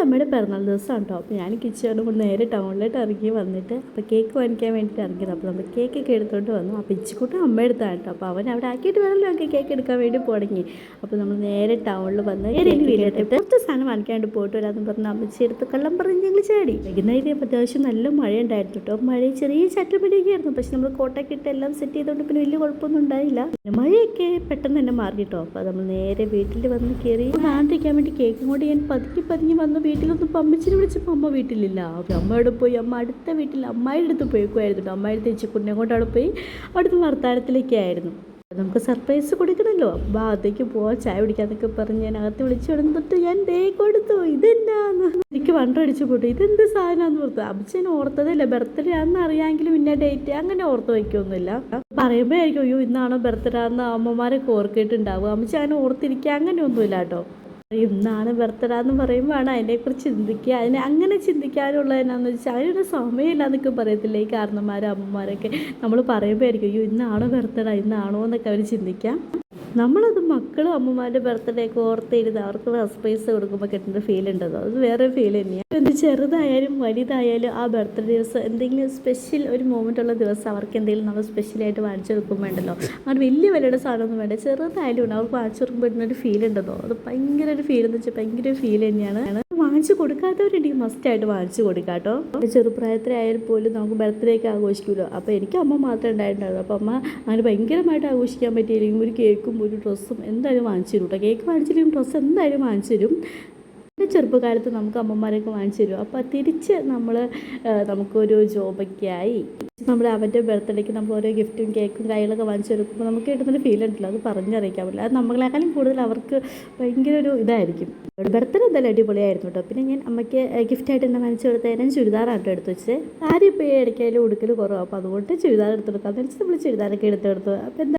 അമ്മയുടെ പിറന്നാൾ ദിവസമാണ് കേട്ടോ. അപ്പോൾ ഞാൻ കിച്ചണിൽ കൊണ്ട് നേരെ ടൗണിലോട്ട് ഇറങ്ങി വന്നിട്ട് അപ്പോൾ കേക്ക് വാങ്ങിക്കാൻ വേണ്ടിയിട്ട് ഇറങ്ങിയത്. അപ്പോൾ നമ്മൾ കേക്കൊക്കെ എടുത്തുകൊണ്ട് വന്നു. അപ്പോൾ ഇച്ചിക്കൂട്ടും അമ്മ എടുത്താണ് കേട്ടോ. അപ്പോൾ അവൻ അവിടെ ആക്കിയിട്ട് വേണമല്ലോ ഞങ്ങൾക്ക് കേക്ക് എടുക്കാൻ വേണ്ടി തുടങ്ങി. അപ്പോൾ നമ്മൾ നേരെ ടൗണിൽ വന്ന് വീട്ടിലിട്ട് കുറച്ച് സാധനം വാങ്ങിക്കാണ്ട് പോയിട്ട് വരാമെന്ന് പറഞ്ഞാൽ അമ്മച്ചി എടുത്ത് കള്ളം പറഞ്ഞ് ഞങ്ങൾ ചാടി. വൈകുന്നേരം അത്യാവശ്യം നല്ല മഴ ഉണ്ടായിരുന്നു കേട്ടോ. മഴ ചെറിയ ചട്ടമടിയൊക്കെ ആയിരുന്നു. പക്ഷെ നമ്മൾ കോട്ടൊക്കെ ഇട്ട് എല്ലാം സെറ്റ് ചെയ്തുകൊണ്ട് പിന്നെ വലിയ കുഴപ്പമൊന്നും ഉണ്ടായില്ല. മഴയൊക്കെ പെട്ടെന്ന് തന്നെ മാറി കേട്ടോ. അപ്പോൾ നമ്മൾ നേരെ വീട്ടിൽ വന്ന് കയറി ആണ്ടിരിക്കാൻ വേണ്ടി കേക്കും കൊണ്ട് ഞാൻ പതുങ്ങി വന്ന് വീട്ടിലൊന്നും അമ്മച്ചിനെ വിളിച്ചപ്പോൾ അമ്മ വീട്ടിലില്ല. അപ്പോൾ അമ്മയോട് പോയി അമ്മ അടുത്ത വീട്ടിൽ അമ്മായിയുടെ അടുത്ത് പോയിക്കുമായിരുന്നു കേട്ടോ. അമ്മായിയുടെ തെച്ചിക്കുട്ടിനെ കൊണ്ട് അവിടെ പോയി അവിടുത്തെ വർത്താനത്തിലേക്കായിരുന്നു. നമുക്ക് സർപ്രൈസ് കൊടുക്കണമല്ലോ. അപ്പോൾ അതേക്ക് പോവാൻ ചായ പിടിക്കാന്നൊക്കെ പറഞ്ഞ് ഞാൻ അകത്ത് വിളിച്ചു കൊടുത്തിട്ട് ഞാൻ ദേ കൊടുത്തു. ഇതെന്നാന്ന് എനിക്ക് വണ്ടടിച്ചു പോട്ടു. ഇതെന്ത് സാധനമാണെന്ന് ഓർത്തു. അമ്മച്ചൻ ഓർത്തതല്ല. ബർത്ത്ഡേ ആണെന്ന് അറിയാമെങ്കിലും പിന്നെ ഡേറ്റ് അങ്ങനെ ഓർത്ത് വയ്ക്കൊന്നുമില്ല. പറയുമ്പോഴായിരിക്കും അയ്യോ ഇന്നാണോ ബർത്ത്ഡേ ആണെന്ന് അമ്മമാരൊക്കെ ഓർക്കിയിട്ടുണ്ടാവുക. അമ്മച്ചി അങ്ങനെ ഓർത്തിരിക്കുക അങ്ങനെയൊന്നുമില്ല കേട്ടോ. ഇന്നാണ് ബർത്ത്ഡേ എന്ന് പറയുമ്പോഴാണ് അതിനെക്കുറിച്ച് ചിന്തിക്കുക. അങ്ങനെ ചിന്തിക്കാനുള്ളതെന്നാന്ന് വെച്ചാൽ അതിനൊരു സമയമില്ല എന്നൊക്കെ പറയത്തില്ല ഈ കാരണന്മാരും അമ്മമാരൊക്കെ. നമ്മൾ പറയുമ്പോൾ ആയിരിക്കും അയ്യോ ഇന്നാണോ ബർത്ത്ഡേ ഇന്നാണോ എന്നൊക്കെ അവർ ചിന്തിക്കാം. നമ്മളത് മക്കളും അമ്മമാരുടെ ബർത്ത്ഡേ ഒക്കെ ഓർത്തിരുന്ന് അവർക്ക് സർപ്രൈസ് കൊടുക്കുമ്പോൾ കിട്ടുന്ന ഫീൽ ഉണ്ടല്ലോ, അത് വേറെ ഫീൽ തന്നെയാണ്. എന്ത് ചെറുതായാലും വലുതായാലും ആ ബർത്ത്ഡേ ദിവസം എന്തെങ്കിലും സ്പെഷ്യൽ ഒരു മൊമെൻ്റ് ഉള്ള ദിവസം അവർക്ക് എന്തെങ്കിലും നമ്മൾ സ്പെഷ്യലായിട്ട് വാങ്ങിച്ചു കൊടുക്കുമ്പോണ്ടല്ലോ, അങ്ങനെ വലിയ വിലയുടെ സാധനമൊന്നും വേണ്ട, ചെറുതായാലും ഉണ്ട് അവർക്ക് വാങ്ങിച്ചു കൊടുക്കുമ്പോൾ ഒരു ഫീൽ ഉണ്ടല്ലോ, അത് ഭയങ്കര ഒരു ഫീൽ എന്ന് വെച്ചാൽ ഭയങ്കര ഫീൽ തന്നെയാണ്. വാങ്ങിച്ചു കൊടുക്കാത്തവരുണ്ടെങ്കിൽ മസ്റ്റായിട്ട് വാങ്ങിച്ചു കൊടുക്കാം കേട്ടോ. ചെറുപ്രായത്തിലായാലും പോലും നമുക്ക് ബർത്ത്ഡേ ഒക്കെ ആഘോഷിക്കുമല്ലോ. അപ്പോൾ എനിക്ക് അമ്മ മാത്രമേ ഉണ്ടായിട്ടുണ്ടായിരുന്നു. അപ്പോൾ അമ്മ അങ്ങനെ ഭയങ്കരമായിട്ട് ആഘോഷിക്കാൻ പറ്റിയില്ലെങ്കിൽ ഒരു കേക്കും ഒരു ഡ്രസ്സും എന്തായാലും വാങ്ങിച്ചു തരും കേട്ടോ. കേക്ക് വാങ്ങിച്ചില്ലെങ്കിൽ ഡ്രസ്സ് എന്തായാലും വാങ്ങിച്ചു തരും. ചെറുപ്പകാലത്ത് നമുക്ക് അമ്മമാരൊക്കെ വാങ്ങിച്ചു തരും. അപ്പോൾ തിരിച്ച് നമുക്കൊരു ജോബൊക്കെ ആയി നമ്മൾ അവൻ്റെ ബർത്ത്ഡേക്ക് നമ്മൾ ഓരോ ഗിഫ്റ്റും കേക്കും കൈകളൊക്കെ വാങ്ങിച്ചു കൊടുക്കുമ്പോൾ നമുക്ക് കിട്ടുന്നൊരു ഫീൽ ഉണ്ടല്ലോ, അത് പറഞ്ഞറിയിക്കാൻ പറ്റില്ല. അത് നമ്മളെക്കാളും കൂടുതൽ അവർക്ക് ഭയങ്കര ഒരു ഇതായിരിക്കും. ബർത്ത്ഡേ എന്തായാലും അടിപൊളിയായിരുന്നു കേട്ടോ. പിന്നെ ഞാൻ അമ്മയ്ക്ക് ഗിഫ്റ്റായിട്ട് എന്നെ വാങ്ങിച്ചു കൊടുത്തതിന് ചുരിദാറാട്ടോ എടുത്ത് വെച്ച്. സാരി ഇപ്പോൾ ഇടയ്ക്കായാലും ഉടുക്കൽ കുറവാണ്. അപ്പോൾ അതുകൊണ്ട് ചുരിദാർ എടുത്തെടുക്കാം എന്ന് വെച്ചാൽ നമ്മൾ ചുരിദാറൊക്കെ എടുത്തെടുത്തു. അപ്പോൾ എന്താ